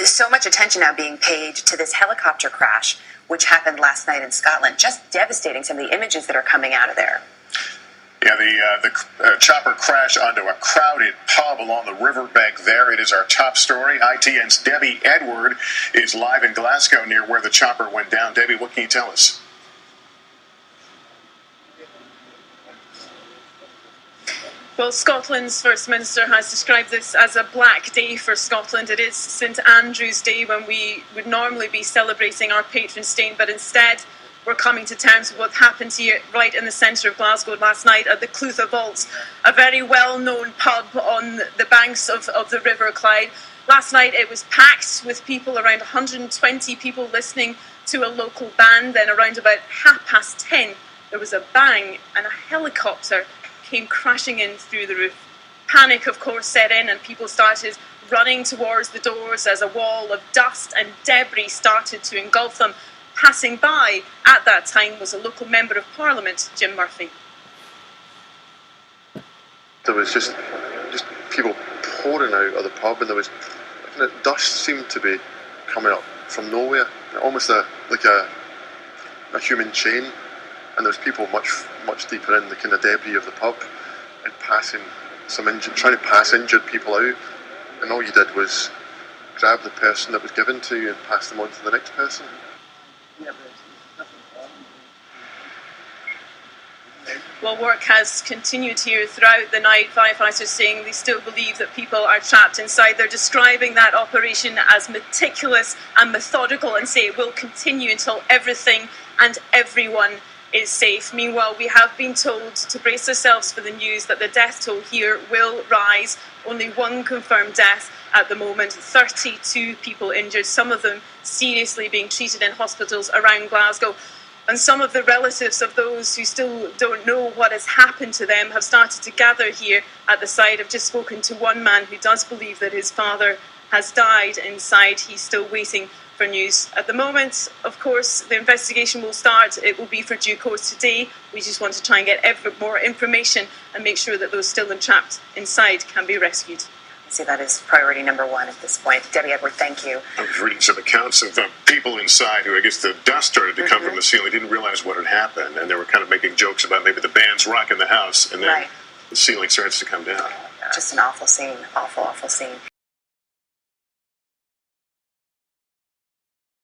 So much attention now being paid to this helicopter crash, which happened last night in Scotland. Just devastating, some of the images that are coming out of there. Yeah, the chopper crashed onto a crowded pub along the riverbank there. It is our top story. ITN's Debbie Edward is live in Glasgow near where the chopper went down. Debbie, what can you tell us? Well, Scotland's First Minister has described this as a black day for Scotland. It is St Andrew's Day, when we would normally be celebrating our patron saint, but instead we're coming to terms with what happened here right in the centre of Glasgow last night at the Clutha Vaults, a very well-known pub on the banks of the River Clyde. Last night it was packed with people, around 120 people listening to a local band. Then around about 10:30 there was a bang and a helicopter came crashing in through the roof. Panic, of course, set in and people started running towards the doors as a wall of dust and debris started to engulf them. Passing by at that time was a local member of Parliament, Jim Murphy. There was just people pouring out of the pub, and there was dust seemed to be coming up from nowhere, almost like a human chain. And there was people much deeper in the kind of debris of the pub, and passing trying to pass injured people out. And all you did was grab the person that was given to you and pass them on to the next person. Well, work has continued here throughout the night. Firefighters saying they still believe that people are trapped inside. They're describing that operation as meticulous and methodical and say it will continue until everything and everyone is safe. Meanwhile, we have been told to brace ourselves for the news that the death toll here will rise. Only one confirmed death at the moment, 32 people injured, some of them seriously being treated in hospitals around Glasgow. And some of the relatives of those who still don't know what has happened to them have started to gather here at the site. I've just spoken to one man who does believe that his father has died inside. He's still waiting for news. At the moment, of course, the investigation will start. It will be for due course today. We just want to try and get more information and make sure that those still entrapped inside can be rescued. See, that is priority number one at this point. Debbie Edward, thank you. I was reading some accounts of the people inside who, I guess the dust started to come from the ceiling, didn't realize what had happened, and they were kind of making jokes about maybe the band's rocking the house, and then the ceiling starts to come down. Just an awful scene, awful scene.